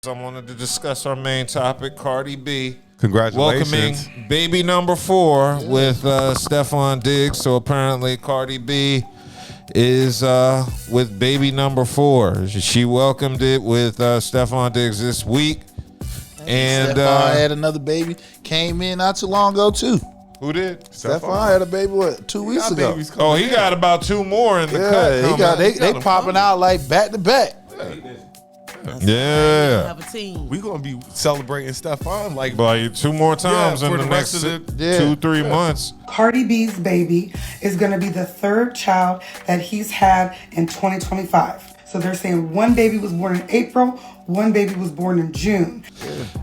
I wanted to discuss our main topic, Cardi B. Congratulations. Welcoming baby number 4 with Stefon Diggs. So apparently Cardi B is with baby number 4. She welcomed it with Stefon Diggs this week. And Stefon had another baby, came in not too long ago too. Who did? Stefon had a baby 2 weeks ago. Oh, he got about 2 more in the cut. He got they popping out like back to back. Yeah. Have a team. We gonna be celebrating Stefon like 2 more times in for the the next rest of the- 2-3 months. Cardi B's baby is going to be the 3rd child that he's had in 2025. So they're saying one baby was born in April, one baby was born in June.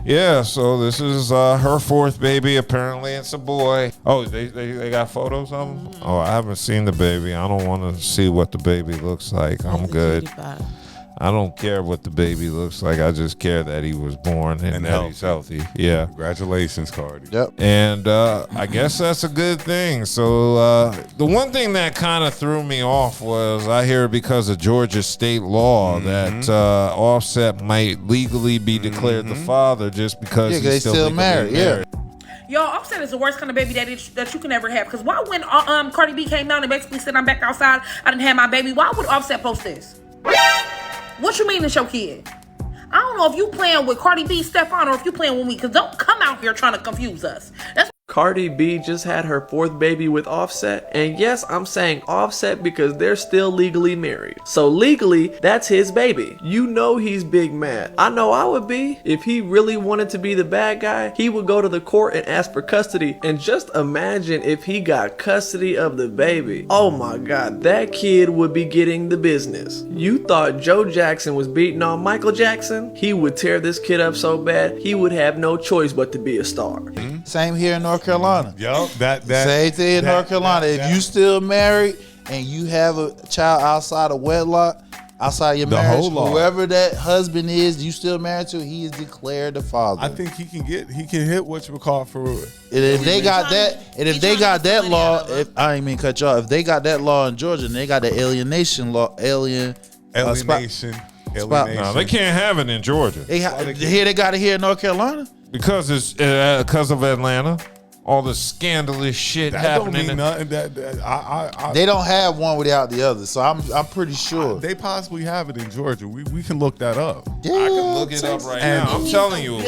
Yeah, so this is her 4th baby. Apparently it's a boy. Oh, they got photos of him? Oh, I haven't seen the baby. I don't want to see what the baby looks like. I'm good. I don't care what the baby looks like. I just care that he was born and that he's healthy. Yeah. Congratulations, Cardi. Yep. And I guess that's a good thing. So the one thing that kind of threw me off was I hear because of Georgia state law that Offset might legally be declared the father just because he's still married. Yeah. Yo, Offset is the worst kind of baby that you can ever have. Because why when Cardi B came out and basically said I'm back outside, I didn't have my baby, why would Offset post this? What you mean it's your kid? I don't know if you playing with Cardi B, Stefon, or if you playing with me, because don't come out here trying to confuse us. That's Cardi B just had her 4th baby with Offset, and yes, I'm saying Offset because they're still legally married. So legally, that's his baby. You know he's big mad. I know I would be. If he really wanted to be the bad guy, he would go to the court and ask for custody. And just imagine if he got custody of the baby. Oh my God, that kid would be getting the business. You thought Joe Jackson was beating on Michael Jackson? He would tear this kid up so bad, he would have no choice but to be a star. Same here in North Carolina. Yup, Same thing in North Carolina. If you still married and you have a child outside of wedlock, outside of your marriage, whole law. whoever that husband is, you still married to, he is declared the father. I think he can hit what you would call for. And if they got that law, if I ain't mean cut you off, if they got that law in Georgia and they got the alienation law, Alienation. No, they can't have it in Georgia. They got it here in North Carolina. Because it's because of Atlanta, all the scandalous shit That happening. don't mean nothing. They don't have one without the other, so I'm pretty sure. They possibly have it in Georgia. We can look that up. Yeah, I can look it up right now. I'm telling you, you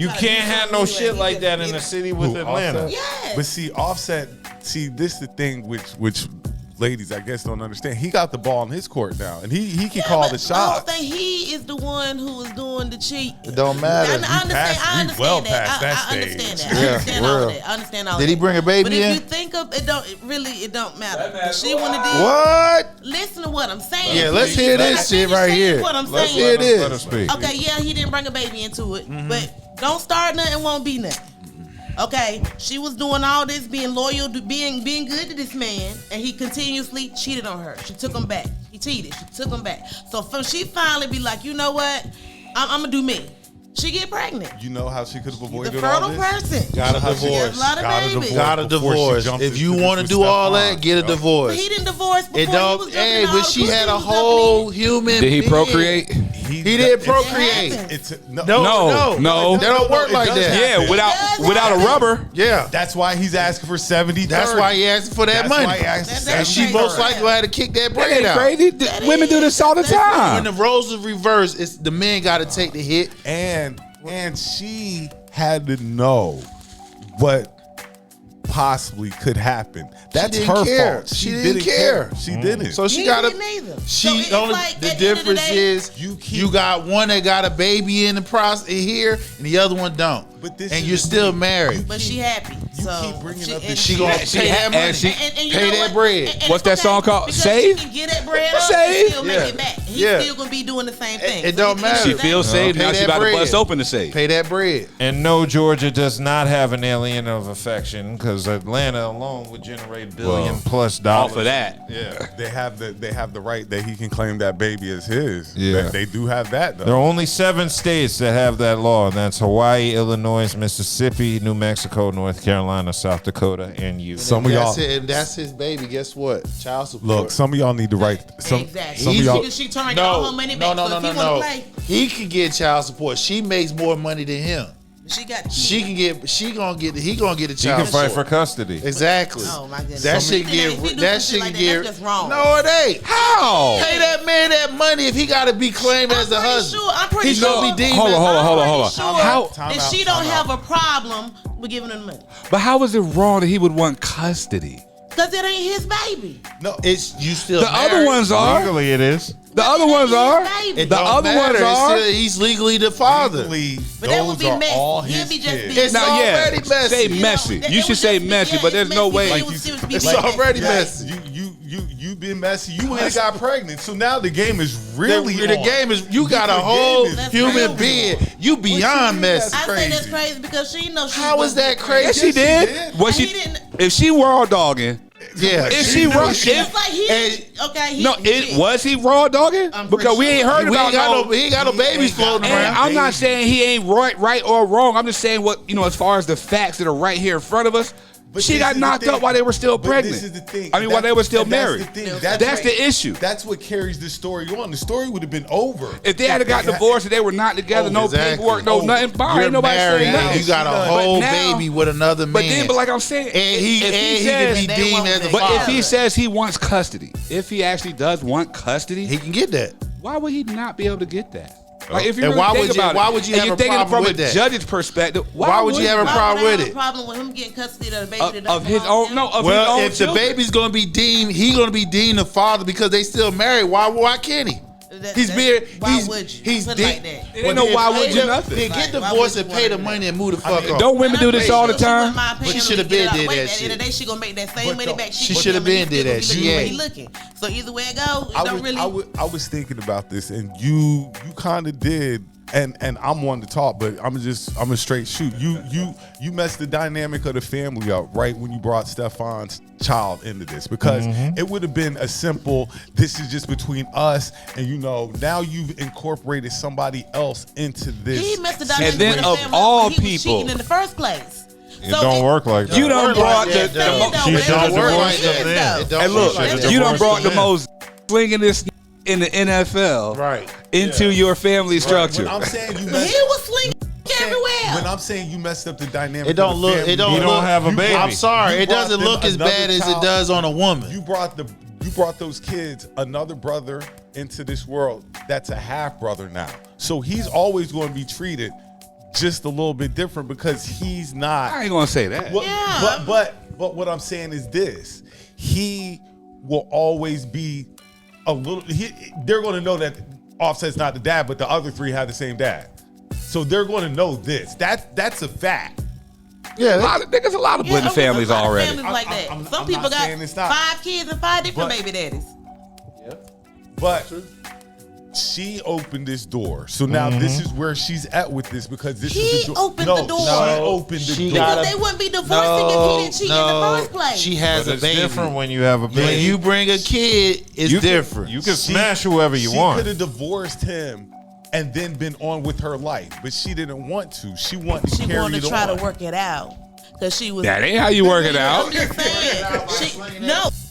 He'll can't have no shit like that in a city with Atlanta. Offset? Yes. But see, Offset. See, this is the thing which ladies, I guess, don't understand. He got the ball in his court now, and he can call the shot. I think he is the one who is doing the cheat. It don't matter. I understand. We well that. past that I stage. understand that. Yeah, I understand all real. of that. I understand all Did of he that. bring a baby But in? if you think of it, it don't matter. She wanted to What? listen to what I'm saying. Yeah, let's hear this shit right here. What I'm Let's saying. hear this. Let us speak. Okay, yeah, he didn't bring a baby into it, but don't start nothing, won't be nothing. Okay, she was doing all this, being loyal, to being good to this man, and he continuously cheated on her. She took him back. He cheated. She took him back. So she finally be like, you know what? I'm gonna do me. She get pregnant. You know how she could have avoided The all fertile this? person. Got a She has divorce. a lot of babies. Got a before she divorce. jumped If you into want to this do with all Stefon. that, get a But divorce. he didn't divorce before. It He don't. was Hey, jumping but all she the had a pussy whole was human. Did he being. procreate? He did it- procreate. It's No. They don't work like that. Yeah, without a rubber. Yeah. That's why he's asking for 70. That's why he asked for that That's money. why he asked for And she 70. most likely had to kick that That bread ain't out. crazy. Women do this all the When time. the roles is reversed, it's the men got to take the hit. And she had to know what possibly could happen. That's didn't her care. fault. She didn't care. She didn't. So she He got didn't to. either. She So it's only like, the at the end of the difference day, is you got one that got a baby in the process here, and the other one don't. But this and is you're the still thing. married. But she happy. So keep bringing up and this She gonna and pay that money. and she- you pay know that what? bread. And What's it's that song called? because Save? She can get that bread up Save? and still make Yeah. it back. He's Yeah. still gonna be doing the same thing. It don't matter. She feels safe. Pay Now she that about to bread. bust open to say. Pay that bread. And no, Georgia does not have an alien of affection because Atlanta alone would generate billion plus dollars. Off of that. Yeah. They have the right that he can claim that baby as his. Yeah. They do have that though. There are only 7 states that have that law, and that's Hawaii, Illinois, Illinois, Mississippi, New Mexico, North Carolina, South Dakota, and you. Some of y'all. If that's his baby, guess what? Child support. Look, some of y'all need to write. Exactly. Some of y'all. She trying to get all her money back. No. He can get child support. She makes more money than him. He gonna get a She child can fight for custody. Exactly. Oh my goodness. That shit can get. That's just wrong. No, it ain't. How? Pay that man that money if he got to be claimed as a husband. I'm pretty He's sure. gonna be deemed. Hold on. How? Time That out, she don't time have a problem with giving him money. But how is it wrong that he would want custody? Because it ain't his baby. No, It's you still. The other married. ones are. Legally, it is. The other ones are. It The don't other matter. ones are. It's still, he's legally the father. legally, But that would those be are messy. all He'll his be just kids. being- It's Now, yeah, already messy. say You know, messy. That You would should say just be- messy, yeah, but there's it's no messy, way. but Like it would you- still be It's messy. already Yes, messy. you been messy. You went and got pregnant. So now the game is really the on. game is you got a The whole game is human really being. on. You beyond messy. I say that's Crazy. crazy because she knows. How is that crazy? Yes, she did. Was He she? didn't- If she raw dogging, Yeah. if she raw, It's like he. And- Okay. He, no, it was he raw dogging I'm because we ain't heard We about ain't got no, he ain't got no babies floating And around. I'm not saying he ain't right or wrong. I'm just saying what as far as the facts that are right here in front of us. But She this got is the knocked thing. up while they were still But pregnant. This is the thing. I mean, while they were still And that's married. the thing. That's the issue. That's what carries the story on. The story would have been over. If they had got divorced and they were not together, Oh, no exactly. paperwork, no Oh, nothing, fine. You're Ain't nobody married saying and nothing. you got a But whole now- baby with another man. But like I'm saying, and he says, can be They deemed won't as a be but if father. he says he wants custody, if he actually does want custody, He can get that. why would he not be able to get that? Like if you And really why think would you- about it, why would you and have you're a thinking problem from with a that? judge's perspective, Why would you have a Why problem would I with have a it? problem with him getting custody of the baby that of doesn't his belong own? to No, him? of Well, his own if the children. baby's gonna be deemed, he gonna be deemed the father because they still married. Why can't he? Why would you He's put it deep. like that? It ain't no why would you nothing. Then get Like, why divorced would and you pay the wanna money do and move the fuck mean, off. Don't women do this all the time? But she should have been did that At the end shit. of the day, she gonna make that same But money don't- back. She should have been did that. She ain't. looking. So either way it go, it I don't was, really. I was thinking about this, and you kind of did, and I'm one to talk, but I'm a straight shoot. You messed the dynamic of the family up right when you brought Stefon's child into this, because it would have been a simple, this is just between us, and now you've incorporated somebody else into this. He messed the dynamic And then with the of family all when he was people- cheating in the first place. It don't work like that. You done brought like that, the though. She don't work like divorced that. him then. It don't and work look, like that. you done Divorced brought him the then. most slingingest in the NFL Right. into your family structure. When I'm saying you But messed, he was slinging everywhere. when I'm saying you messed up the dynamic, It don't of the look. family, It don't You look. don't have a baby. I'm sorry. You It doesn't brought look them as another bad as it child. does on a woman. You brought those kids another brother into this world that's a half brother now. So he's always going to be treated just a little bit different because he's not. I ain't gonna say that. Well, Yeah. But what I'm saying is this: he will always be a little. They're going to know that Offset's not the dad, but the other three have the same dad. So they're going to know this. That's a fact. Yeah. There's a lot of blended families a lot of already. Families like that. I'm Some not people got saying it's not. 5 kids and 5 different But- baby daddies. But she opened this door. So now this is where she's at with this, because this He is the door. opened the door. She opened the She door. got Because they wouldn't be divorcing if he didn't cheat in the first place. She has But a it's baby. different when you have a baby. When you bring a kid, it's different. You can smash whoever you want. She could have divorced him and then been on with her life, but she didn't want to. She wanted to She carry wanted it to try on. to work it out. Because she was. That ain't how you work it out. I'm just saying. She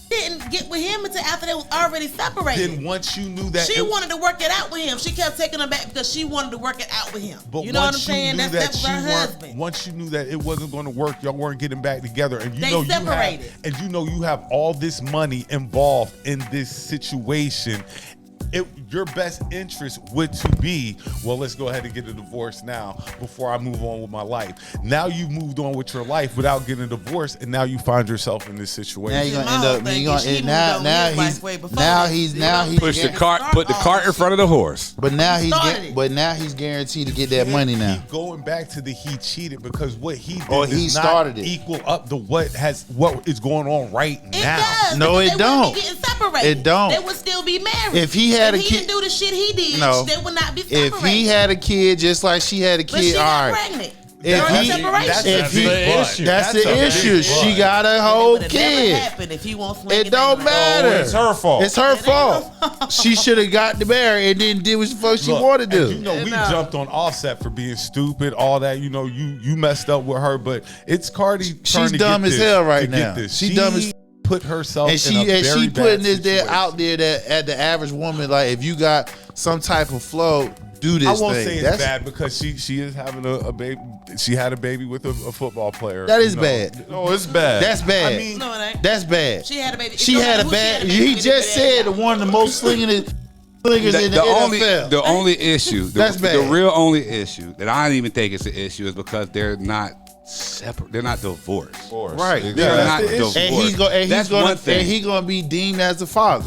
didn't get with him until after they was already separated. Then once you knew that, She wanted to work it out with him. She kept taking him back because she wanted to work it out with him. But You know what I'm once you saying? knew That was her husband. Once you knew that it wasn't going to work, y'all weren't getting back together, and They separated. you have all this money involved in this situation. Your best interest would to be, well, let's go ahead and get a divorce now before I move on with my life. Now you've moved on with your life without getting a divorce, and now you find yourself in this Now situation. you're My gonna end whole up. thing You're is she gonna moved on now his life he's way before now this. he's You now know? he's Push the guar- cart, put the cart in front of the horse. But now he's Started it. but now he's guaranteed to get that money now. Keep going back to the he cheated, because what he did Or does he not started it. equal up to what is going on right It now. does. No, because it they don't. wouldn't be getting separated. It don't. They would still be married. If he had a he kid- didn't do the shit he did, No. they would not be If separated. he had a kid just like she had a but she kid, all got right. pregnant. That's the issue. That's the issue. She got a whole kid. If he won't swing It don't matter. Oh, it's her fault. It's her fault. She should have got the married and then did what the fuck she wanted to do. You know, we jumped on Offset for being stupid, all that. You know, you messed up with her, but it's Cardi. She's dumb as hell right now. She dumb as put herself and in a very she bad putting this situation. there out there that at the average woman, like if you got some type of flow, do this thing. I won't say it's bad because she is having a baby. She had a baby with a football player. That is bad. No, it's bad. That's bad. I mean, No, it ain't. That's bad. She had a baby. She had a bad. He just said one of the most slingers in the NFL. The only issue, That's bad. the real only issue that I don't even think it's an issue is because they're not separate. They're not divorced. Right. They're Yeah, not divorced. And he's gonna be deemed as the father.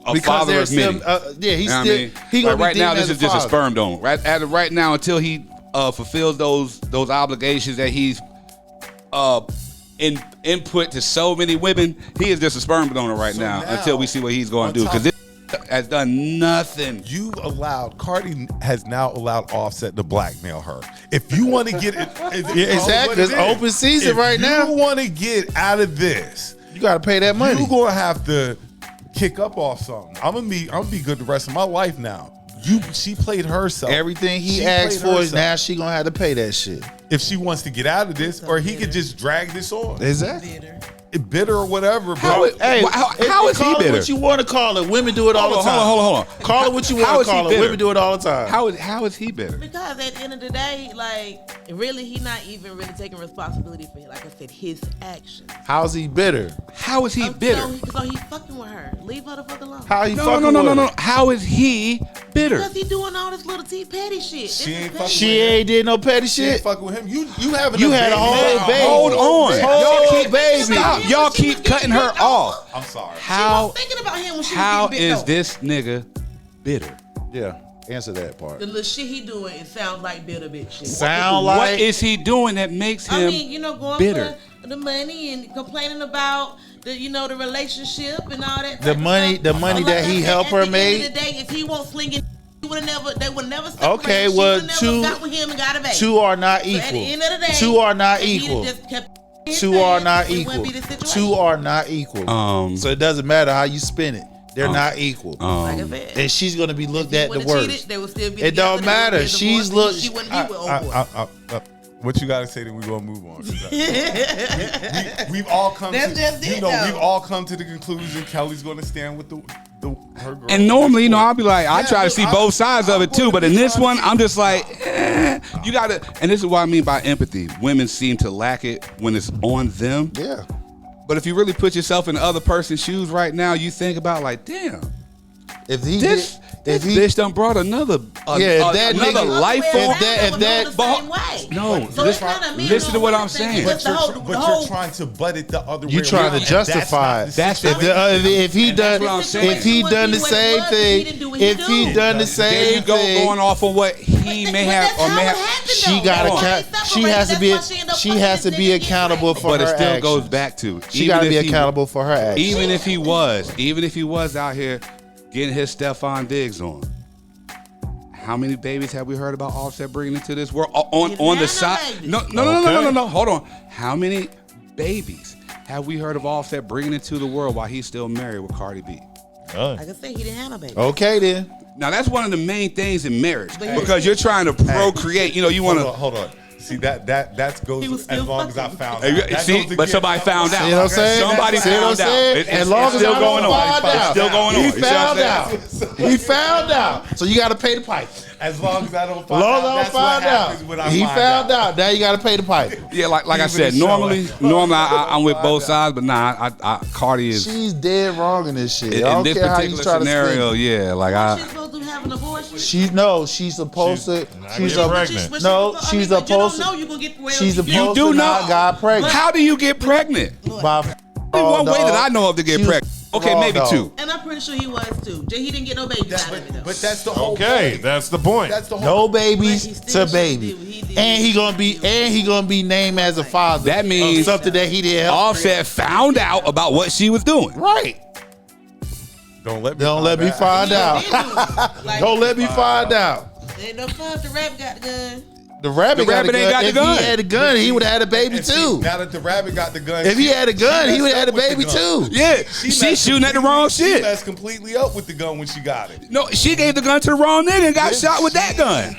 A father of many. He's You know what I still. mean? He gonna Like right be now, deemed this as is just a father. sperm donor. Right now, until he fulfills those obligations that he's input to so many women, he is just a sperm donor right now until we see what he's going to do, because this has done nothing. Cardi has now allowed Offset to blackmail her. If you want to get it, exactly. It's open season right now. If you want to get out of this, you got to pay that money. You're gonna have to kick up off something. I'm gonna be good the rest of my life now. She played herself. Everything he asked for is now she gonna have to pay that shit. If she wants to get out of this, or he could just drag this on. Exactly. Bitter or whatever, bro. How is he bitter? What you want to call it? Women do it all the time. Hold on. Call it what you want to call it. Women do it all the time. How is he bitter? Because at the end of the day, like, really, he not even really taking responsibility for, like I said, his actions. How's he bitter? How is he bitter? So he's fucking with her. Leave her the fuck alone. How he fucking with No. her? How is he bitter? Because he doing all this little petty shit. She ain't did no petty She ain't shit. fucking with him. You had a whole baby. Hold on. Whole baby. Stop. Y'all keep cutting her off. I'm sorry. How thinking about him when she how was getting bit is though. this nigga bitter? Yeah. Answer that part. The little shit he doing, it sounds like bitter bitch shit. What is he doing that makes him I mean, going bitter? for the money and complaining about the the relationship and all that. The money that he helped her At the make. end of the day, if he won't sling it, they would never separated. Okay, She well, would've never got with him and got a baby. two are not So equal. at the end of the day, Two are not if he'd equal. just kept his Two are stance, not it equal. wouldn't be the situation. Two are not equal. So it doesn't matter how you spin it. They're not equal. Like I said, And she's gonna be looked at the would've worst. cheated, they would still be It don't together, they matter. would've been She's divorced, look. She wouldn't be with old boy. What you gotta say? Then we gonna move on. We've all come. That's just it, though. We've all come to the conclusion Kelly's gonna stand with her girl. And normally, I'll be like, I Yeah, try to look, see I'm- both sides of it too. But in this one, I'm just like, you gotta. And this is what I mean by empathy. Women seem to lack it when it's on them. Yeah. But if you really put yourself in the other person's shoes right now, you think about like, damn, If he this bitch done brought another nigga- life form. No, so listen to what I'm saying. But you're trying to butt it the other way. You trying to around, and justify it. That's not the If he done, what I'm saying. if he done the same thing, if he done the There same you go, thing, going off on what he may have or may have. she got she has to be accountable for But her it still actions. goes back to She got to be accountable for her actions. Even if he was out here getting his Stefon Diggs on. How many babies have we heard about Offset bringing into this world on the side? No. Hold on. How many babies have we heard of Offset bringing into the world while he's still married with Cardi B? Like I said, he didn't have no baby. Okay then. Now that's one of the main things in marriage because you're trying to procreate. You want to. Hold on. See that goes as long as I found out. That See, goes but somebody found out. See what I'm saying? Somebody See what I'm found out. saying? As long It's as still I going don't on. find out. It's still going on. He You see what I'm found saying? out. He found out. So you got to pay the pipe. As long as I don't As find long out, as I that's don't find what happens out. when I He find found out. Now you got to pay the pipe. Yeah, like I Even said, the show. normally I'm with both sides, but Cardi is She's dead wrong in this shit. I in don't this care how you particular try to scenario. spin it. Yeah, like She's supposed to have an abortion. She's supposed to. She's pregnant. she's supposed to. You gonna get She's You supposed do to not know. got pregnant. How do you get pregnant? By Only one way that I know of to get She was pregnant. Okay, raw maybe dog. two. And I'm pretty sure he was too. He didn't get no babies out of it though. But that's the whole Okay, point. that's the point. That's the whole No But he babies still to baby, did what he did. and he gonna be named as a father. That means of something that he didn't help. Offset found out about what she was doing. Right. Don't let me find out. Like, Don't let me find out. ain't no fun if the rap got the gun. The rabbit got ain't got the if gun. he had a gun, he would have had a baby And see, too. now that the rabbit got the gun, If he had a gun, he would have had a messed up baby with the gun. too. Yeah, she's shooting at the wrong She shit. messed completely up with the gun when she got it. No, she gave the gun to the wrong nigga and got shot with that gun.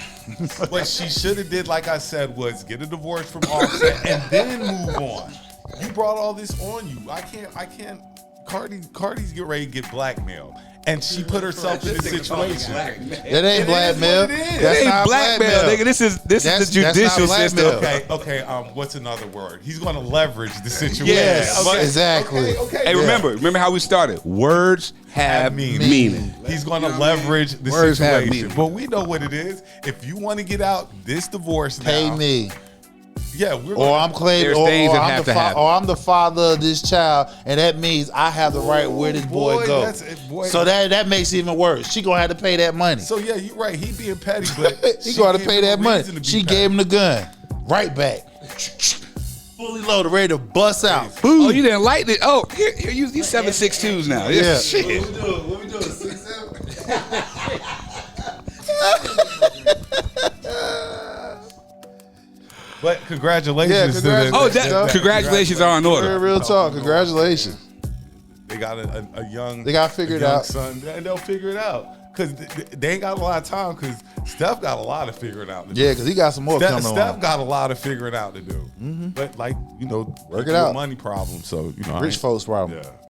What she should have did, like I said, was get a divorce from Offset and then move on. You brought all this on you. I can't. Cardi's get ready to get blackmailed, and she put herself in this situation. It ain't blackmail. It is what it is. That's It ain't not blackmail, nigga. This is the judicial that's not system. blackmail. Okay. What's another word? He's going to leverage the situation. Yes, Okay, exactly. Okay. Hey, remember how we started? Words have meaning. He's going to leverage the Words have situation. meaning. But we know what it is. If you want to get out this divorce Pay now, me. yeah, we're Or I'm claiming, There's or things that I'm have the to happen. or I'm the father of this child, and that means I have the right where this boy go. So that makes it even worse. She gonna have to pay that money. So yeah, you're right. He being petty, but He she gonna have to gave pay him a that money. reason to be She petty. gave him the gun right back, fully loaded, ready to bust out. Oh, you didn't like it? Oh, here you 7.62s now. Yeah. Shit. What we doing? 6'7"? But congratulations. Yeah, to congratulations. Oh, Yeah. congratulations are in order. Real talk. Congratulations. They got a young. They gotta figure a it young out. Son, and they'll figure it out because they ain't got a lot of time. Because Steph got a lot of figuring out to do. Yeah, because he got some more coming Steph on. got a lot of figuring out to do. But like Work it it's a out. money problem. So Rich folks problem. Yeah.